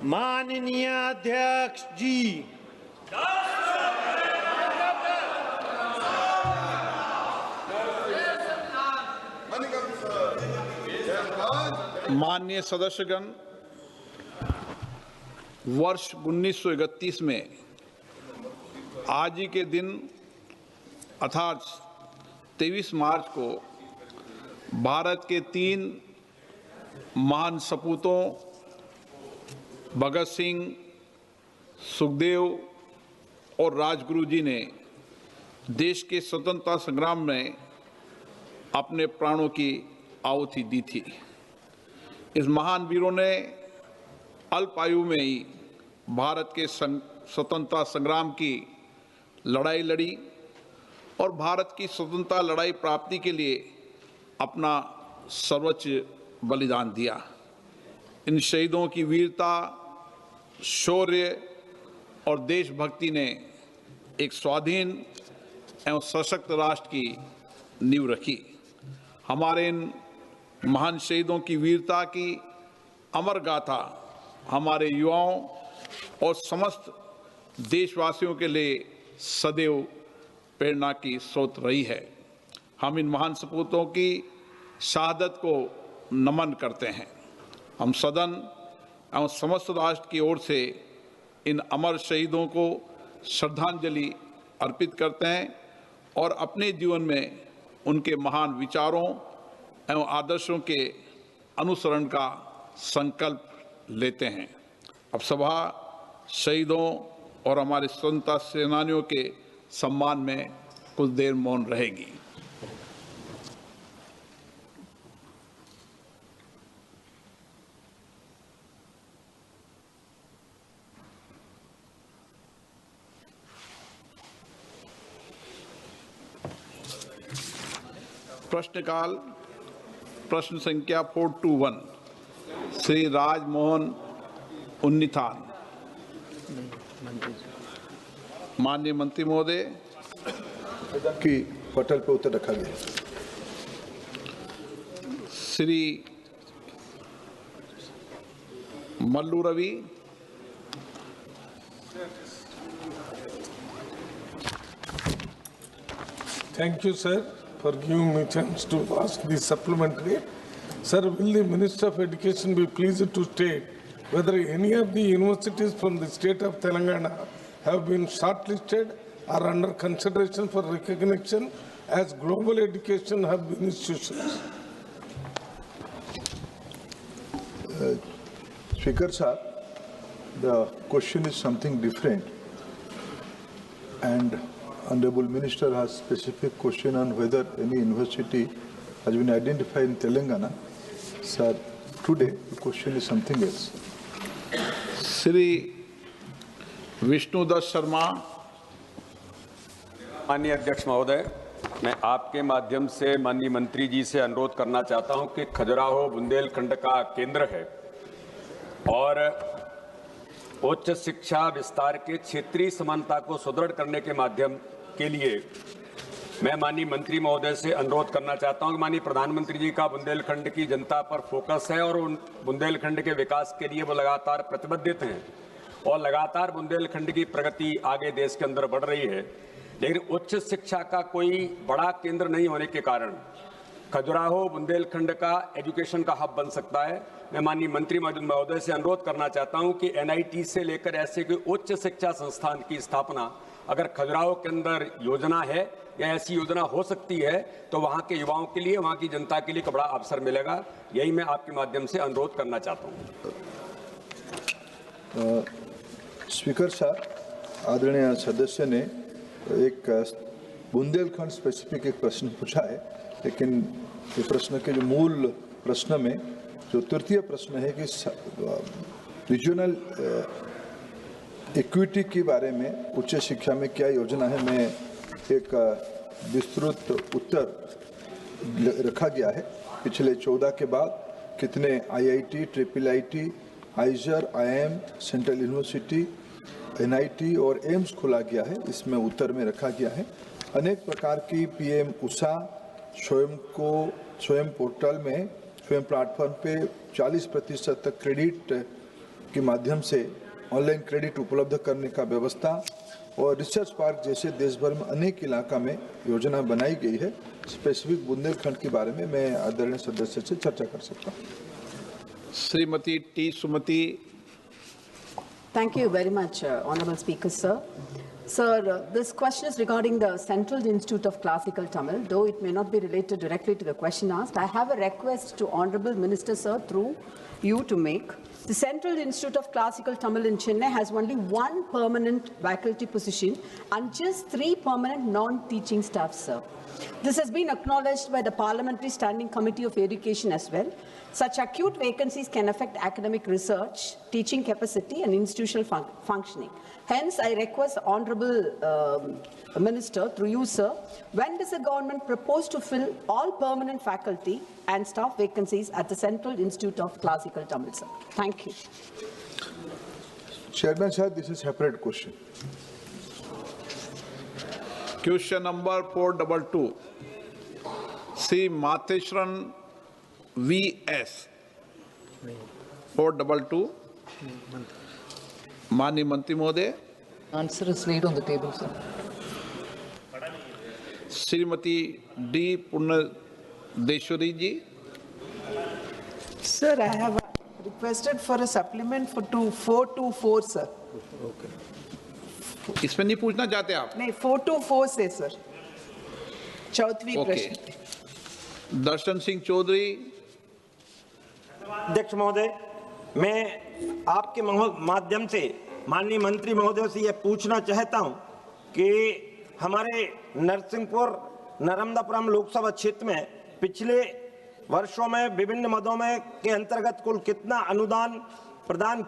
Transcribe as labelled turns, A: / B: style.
A: माननीय अध्यक्ष जी,
B: माननीय सदस्यगण, वर्ष 1931 में आज ही के दिन अर्थात 23 मार्च को भारत के 3 महान सपूतों भगत सिंह, सुखदेव और राजगुरु जी ने देश के स्वतंत्रता संग्राम में अपने प्राणों की आहुति दी थी। इस महान वीरों ने अल्प आयु में ही भारत के स्वतंत्रता संग्राम की लड़ाई लड़ी और भारत की स्वतंत्रता लड़ाई प्राप्ति के लिए अपना सर्वोच्च बलिदान दिया। इन शहीदों की वीरता, शौर्य और देशभक्ति ने एक स्वाधीन एवं सशक्त राष्ट्र की नींव रखी। हमारे इन महान शहीदों की वीरता की अमर गाथा हमारे युवाओं और समस्त देशवासियों के लिए सदैव प्रेरणा की स्रोत रही है। हम इन महान सपूतों की शहादत को नमन करते हैं। हम सदन एवं समस्त राष्ट्र की ओर से इन अमर शहीदों को श्रद्धांजलि अर्पित करते हैं और अपने जीवन में उनके महान विचारों एवं आदर्शों के अनुसरण का संकल्प लेते हैं। अब सभा शहीदों और हमारे स्वतंत्रता सेनानियों के सम्मान में कुछ देर मौन रहेगी। प्रश्नकाल प्रश्न संख्या 421 श्री राजमोहन उन्नीथान। माननीय मंत्री महोदय
C: की पटल पर उत्तर रखा गया।
B: Shri Mallu Ravi,
D: Thank you, sir, for giving me chance to ask the supplementary. Sir, will the Minister of Education be pleased to state whether any of the universities from the state of Telangana have been shortlisted or under consideration for recognition as global education hub institutions?
C: Speaker sir, the question is something different, and Honorable Minister has specific question on whether any university has been identified in Telangana. Sir, today the question is something else.
B: Shri Vishnudutt Sharma.
E: माननीय अध्यक्ष महोदय, मैं आपके माध्यम से माननीय मंत्री जी से अनुरोध करना चाहता हूं कि खजुराहो बुंदेलखंड का केंद्र है और उच्च शिक्षा विस्तार के क्षेत्रीय समानता को सुदृढ़ करने के माध्यम के लिए मैं माननीय मंत्री महोदय से अनुरोध करना चाहता हूं कि माननीय प्रधानमंत्री जी का बुंदेलखंड की जनता पर फोकस है और उन बुंदेलखंड के विकास के लिए वो लगातार प्रतिबद्ध हैं और लगातार बुंदेलखंड की प्रगति आगे देश के अंदर बढ़ रही है। लेकिन उच्च शिक्षा का कोई बड़ा केंद्र नहीं होने के कारण खजुराहो बुंदेलखंड का एजुकेशन का हब बन सकता है। मैं माननीय मंत्री महोदय से अनुरोध करना चाहता हूं कि NIT से लेकर ऐसे कोई उच्च शिक्षा संस्थान की स्थापना अगर खजुराहो के अंदर योजना है या ऐसी योजना हो सकती है तो वहां के युवाओं के लिए, वहां की जनता के लिए एक बड़ा अवसर मिलेगा। यही मैं आपके माध्यम से अनुरोध करना चाहता हूं।
C: स्पीकर साहब, आदरणीय सदस्य ने एक बुंदेलखंड स्पेसिफिक एक प्रश्न पूछा है, लेकिन ये प्रश्न के जो मूल प्रश्न में जो तृतीय प्रश्न है कि रीजनल इक्विटी के बारे में उच्च शिक्षा में क्या योजना है, मैं एक विस्तृत उत्तर रखा गया है। पिछले 14 के बाद कितने IIT, IIIT, आइजर, IIM, central university, NIT और एम्स खोला गया है, इसमें उत्तर में रखा गया है। अनेक प्रकार की PM उषा स्वयं पोर्टल में, स्वयं प्लेटफॉर्म पे 40% तक क्रेडिट के माध्यम से ऑनलाइन क्रेडिट उपलब्ध करने का व्यवस्था और रिसर्च पार्क जैसे देश भर में अनेक इलाका में योजना बनाई गई है। स्पेसिफिक बुंदेलखंड के बारे में मैं आदरणीय सदस्य से चर्चा कर सकता हूँ।
B: Shrimati T Sumati.
F: Thank you very much, Honorable Speaker, sir. Sir, this question is regarding the Central Institute of Classical Tamil. Though it may not be related directly to the question asked, I have a request to Honorable Minister, sir, through you to make. The Central Institute of Classical Tamil in Chennai has only one permanent faculty position and just 3 permanent non-teaching staff, sir. This has been acknowledged by the Parliamentary Standing Committee of Education as well. Such acute vacancies can affect academic research, teaching capacity and institutional functioning. Hence, I request Honorable Minister, through you, sir, when does the government propose to fill all permanent faculty and staff vacancies at the Central Institute of Classical Tamil, sir? Thank you.
C: Chairman sir, this is a separate question.
B: Question number 422. Sri Matheshwaran V.S. 422. माननीय मंत्री महोदय।
G: Answer is laid on the table, sir.
B: Shrimati D Punyadeshwari ji.
H: Sir, I have requested for a supplement for 424, sir.
B: इसमें नहीं पूछना चाहते आप?
H: नहीं, 424 से सर, चौथी प्रश्न।
B: दर्शन सिंह चौधरी।
I: अध्यक्ष महोदय, मैं आपके माध्यम से माननीय मंत्री महोदय से यह पूछना चाहता हूं कि हमारे नरसिंहपुर नर्मदापुरम लोकसभा क्षेत्र में पिछले वर्षों में विभिन्न मदों में के अंतर्गत कुल कितना अनुदान प्रदान